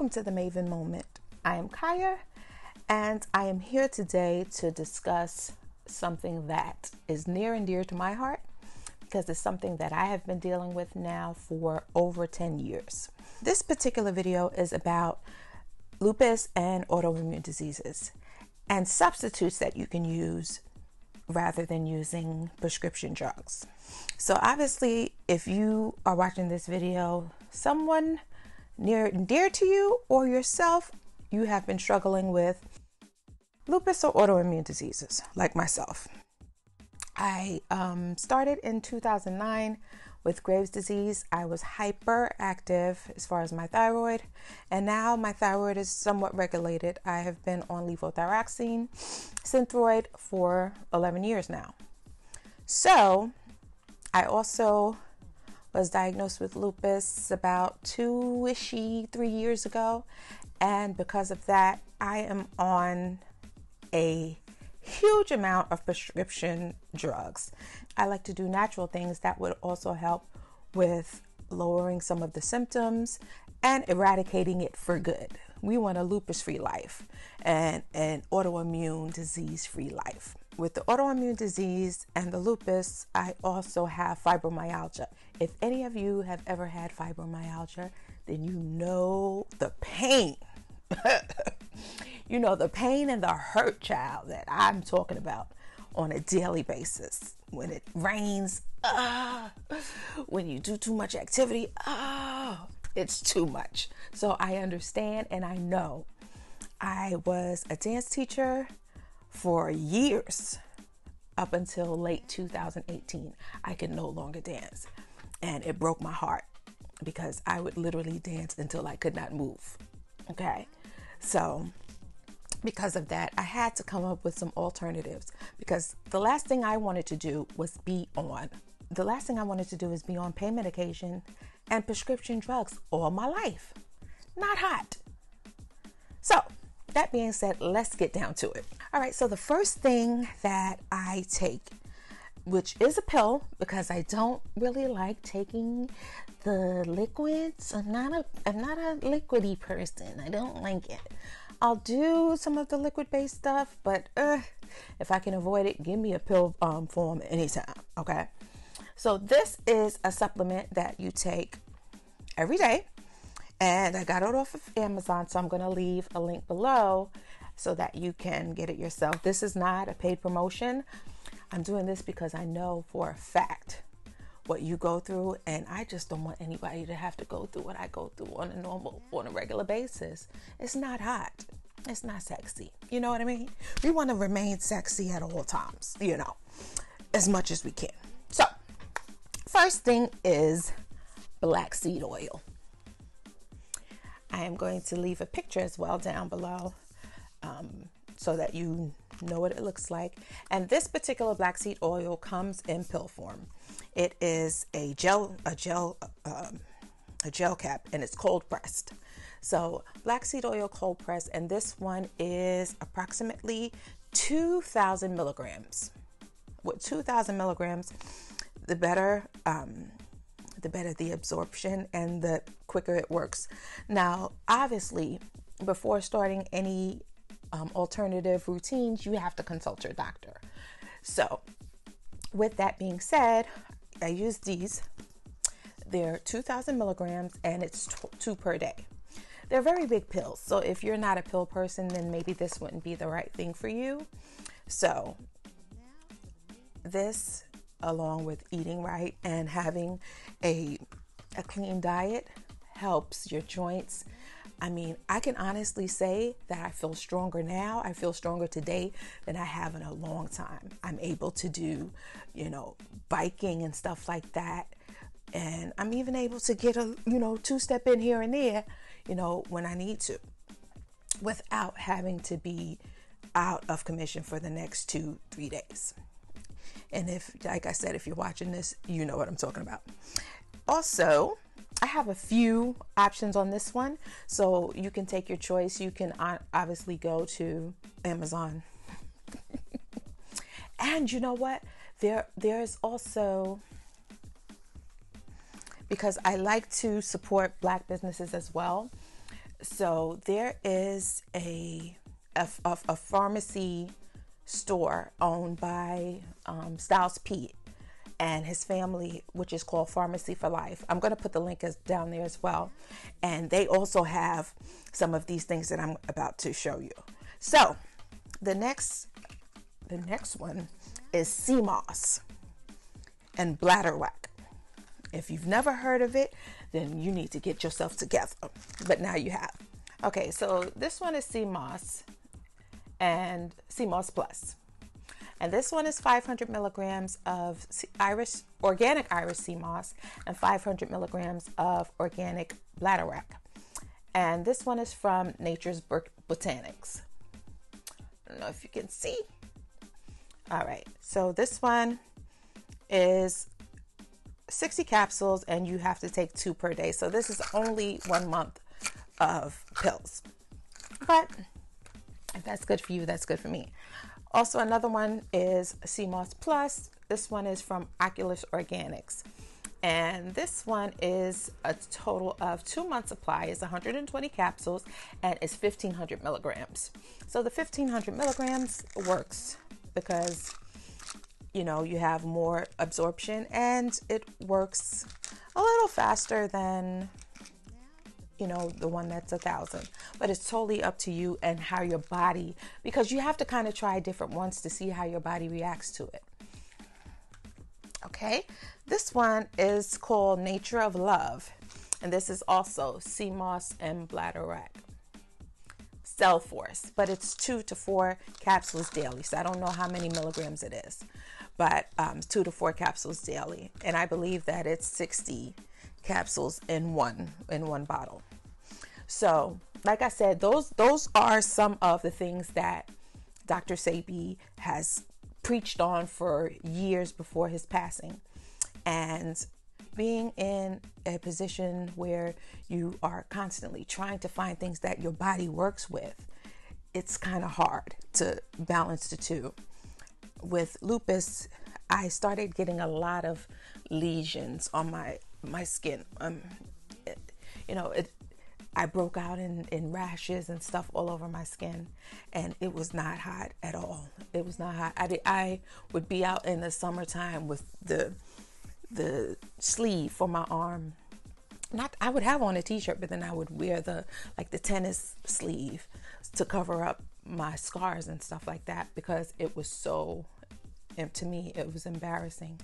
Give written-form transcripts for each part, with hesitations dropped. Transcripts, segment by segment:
Welcome to the Maven Movement. I am Kaya, and I am here today to discuss something that is near and dear to my heart because it's something that I have been dealing with now for over 10 years. This particular video is about lupus and autoimmune diseases and substitutes that you can use rather than using prescription drugs. So obviously, if you are watching this video, someone near and dear to you or yourself, you have been struggling with lupus or autoimmune diseases like myself. I started in 2009 with Graves' disease. I was hyperactive as far as my thyroid, and now my thyroid is somewhat regulated. I have been on levothyroxine, Synthroid for 11 years now. So I also was diagnosed with lupus about 3 years ago. And because of that, I am on a huge amount of prescription drugs. I like to do natural things that would also help with lowering some of the symptoms and eradicating it for good. We want a lupus-free life and an autoimmune disease-free life. With the autoimmune disease and the lupus, I also have fibromyalgia. If any of you have ever had fibromyalgia, then you know the pain. You know the pain and the hurt, child, that I'm talking about on a daily basis. When it rains, when you do too much activity, it's too much. So I understand and I know. I was a dance teacher for years up until late 2018. I could no longer dance, and it broke my heart because I would literally dance until I could not move. Okay, so because of that, I had to come up with some alternatives because the last thing I wanted to do was be on pain medication and prescription drugs all my life. Not hot. So that being said, let's get down to it. All right, so the first thing that I take, which is a pill, because I don't really like taking the liquids. I'm not a liquidy person. I don't like it. I'll do some of the liquid-based stuff, but if I can avoid it, give me a pill form anytime, okay? So this is a supplement that you take every day, and I got it off of Amazon, so I'm going to leave a link below so that you can get it yourself. This is not a paid promotion. I'm doing this because I know for a fact what you go through, and I just don't want anybody to have to go through what I go through on a regular basis. It's not hot. It's not sexy. You know what I mean? We want to remain sexy at all times, as much as we can. So first thing is black seed oil. I am going to leave a picture as well down below so that you know what it looks like. And this particular black seed oil comes in pill form. It is a gel cap, and it's cold pressed. So black seed oil cold pressed, and this one is approximately 2,000 milligrams. With 2,000 milligrams, the better the absorption and the quicker it works. Now, obviously, before starting any alternative routines, you have to consult your doctor. So with that being said, I use these. They're 2,000 milligrams, and it's 2 per day. They're very big pills, so if you're not a pill person, then maybe this wouldn't be the right thing for you. So this, along with eating right and having a clean diet, helps your joints. I mean, I can honestly say that I feel stronger now. I feel stronger today than I have in a long time. I'm able to do, biking and stuff like that. And I'm even able to get a, 2-step in here and there, when I need to, without having to be out of commission for the next 2-3 days. And if, like I said, if you're watching this, you know what I'm talking about. Also, I have a few options on this one, so you can take your choice. You can obviously go to Amazon. And you know what? There's also, because I like to support Black businesses as well, So there is a pharmacy store owned by Styles Pete and his family, which is called Pharmacy for Life. I'm going to put the link down there as well. And they also have some of these things that I'm about to show you. So the next one is CMOS and Bladderwack. If you've never heard of it, then you need to get yourself together. But now you have. Okay, so this one is CMOS and CMOS Plus. And this one is 500 milligrams of organic Irish sea moss and 500 milligrams of organic bladderwrack. And this one is from Nature's Botanics. I don't know if you can see. All right, so this one is 60 capsules and you have to take 2 per day. So this is only 1 month of pills. But if that's good for you, that's good for me. Also, another one is CMOS Plus. This one is from Oculus Organics. And this one is a total of 2 months supply. It's 120 capsules and it's 1,500 milligrams. So the 1,500 milligrams works because, you know, you have more absorption and it works a little faster than, you know, the one that's 1,000. But it's totally up to you and how your body, because you have to kind of try different ones to see how your body reacts to it. Okay, this one is called Nature of Love, and this is also CMOS and Bladderwrack. Cell Force, but it's 2 to 4 capsules daily. So I don't know how many milligrams it is, but 2 to 4 capsules daily, and I believe that it's 60 capsules in one bottle. So, like I said, those are some of the things that Dr. Sebi has preached on for years before his passing. And being in a position where you are constantly trying to find things that your body works with, it's kind of hard to balance the two. With lupus, I started getting a lot of lesions on my skin. I broke out in rashes and stuff all over my skin, and it was not hot at all. It was not hot. I would be out in the summertime with the sleeve for my arm. I would have on a t-shirt, but then I would wear the tennis sleeve to cover up my scars and stuff like that, because it was so, and to me, it was embarrassing.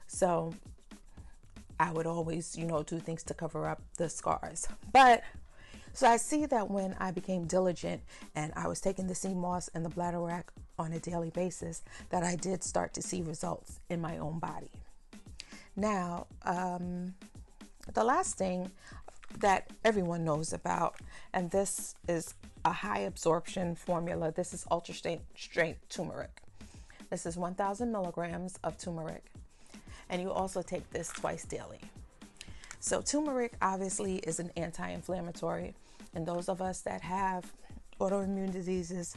So I would always, do things to cover up the scars. So I see that when I became diligent and I was taking the CMOS and the Bladderwrack on a daily basis, that I did start to see results in my own body. Now, the last thing that everyone knows about, and this is a high absorption formula. This is ultra strength turmeric. This is 1,000 milligrams of turmeric, and you also take this twice daily. So turmeric obviously is an anti-inflammatory, and those of us that have autoimmune diseases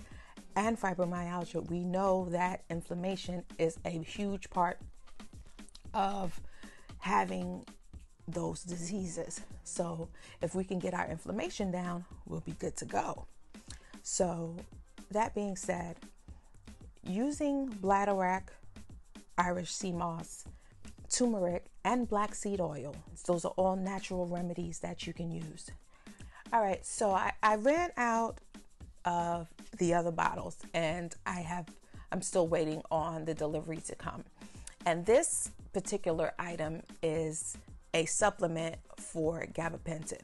and fibromyalgia, we know that inflammation is a huge part of having those diseases. So if we can get our inflammation down, we'll be good to go. So that being said, using Bladderwrack, Irish sea moss, turmeric, and black seed oil, those are all natural remedies that you can use. All right, so I ran out of the other bottles, and I'm still waiting on the delivery to come. And this particular item is a supplement for gabapentin.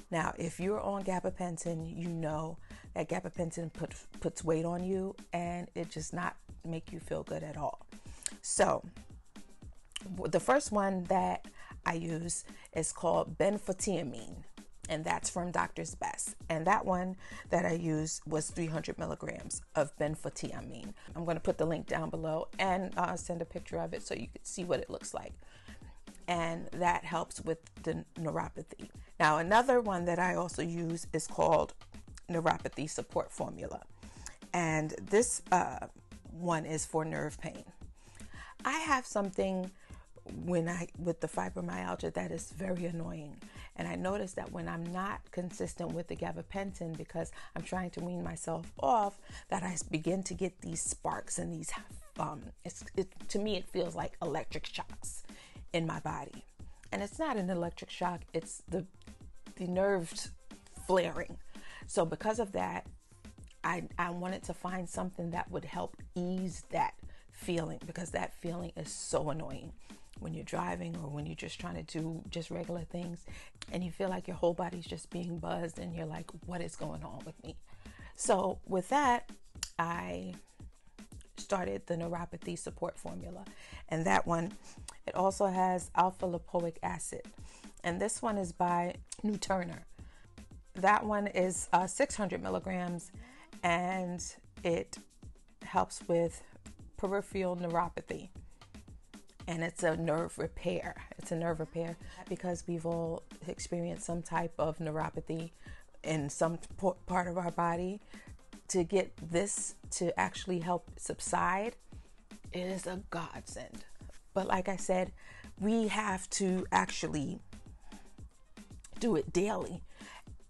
Now, if you're on gabapentin, you know that gabapentin puts weight on you, and it just not make you feel good at all. So the first one that I use is called benfotiamine, and that's from Doctor's Best. And that one that I used was 300 milligrams of benfotiamine. I'm going to put the link down below and send a picture of it so you can see what it looks like. And that helps with the neuropathy. Now, another one that I also use is called neuropathy support formula. And this one is for nerve pain. I have something with the fibromyalgia that is very annoying, And I noticed that when I'm not consistent with the gabapentin, because I'm trying to wean myself off, that I begin to get these sparks and these, to me, it feels like electric shocks in my body. And it's not an electric shock, it's the nerves flaring. So because of that, I wanted to find something that would help ease that feeling, because that feeling is so annoying when you're driving or when you're just trying to do just regular things and you feel like your whole body's just being buzzed and you're like, what is going on with me? So with that, I started the neuropathy support formula, and that one, it also has alpha lipoic acid, and this one is by New Turner. That one is 600 milligrams, and it helps with peripheral neuropathy, and it's a nerve repair. It's a nerve repair because we've all experienced some type of neuropathy in some part of our body. To get this to actually help subside, it is a godsend. But like I said, we have to actually do it daily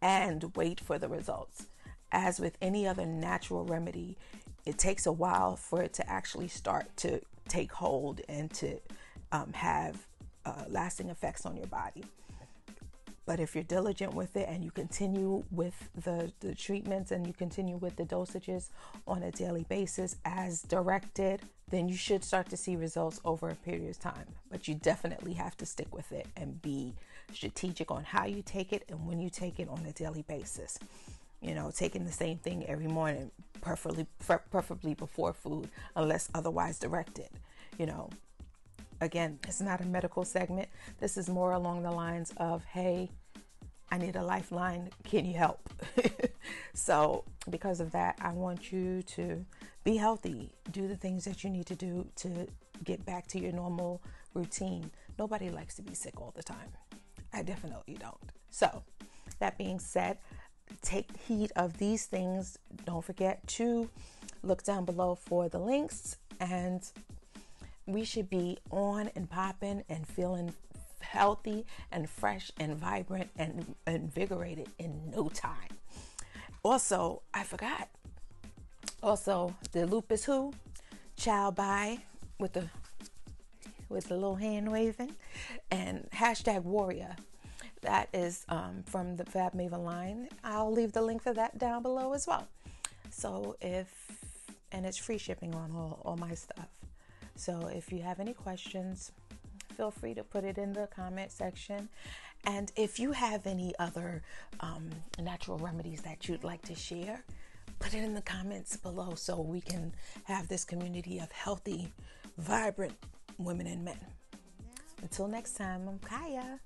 and wait for the results. As with any other natural remedy, it takes a while for it to actually start to take hold and to have lasting effects on your body. But if you're diligent with it and you continue with the treatments and you continue with the dosages on a daily basis as directed, then you should start to see results over a period of time. But you definitely have to stick with it and be strategic on how you take it and when you take it on a daily basis. You know, taking the same thing every morning, preferably before food, unless otherwise directed. You know, again, it's not a medical segment. This is more along the lines of, hey, I need a lifeline. Can you help? So because of that, I want you to be healthy. Do the things that you need to do to get back to your normal routine. Nobody likes to be sick all the time. I definitely don't. So that being said, take heed of these things. Don't forget to look down below for the links, and we should be on and popping and feeling healthy and fresh and vibrant and invigorated in no time. Also, I forgot. Also, the Lupus Who, Chow Bye with the little hand waving, and hashtag Warrior. That is from the Fab Maven line. I'll leave the link for that down below as well. So and it's free shipping on all my stuff. So if you have any questions, feel free to put it in the comment section. And if you have any other natural remedies that you'd like to share, put it in the comments below so we can have this community of healthy, vibrant women and men. Until next time, I'm Kaya.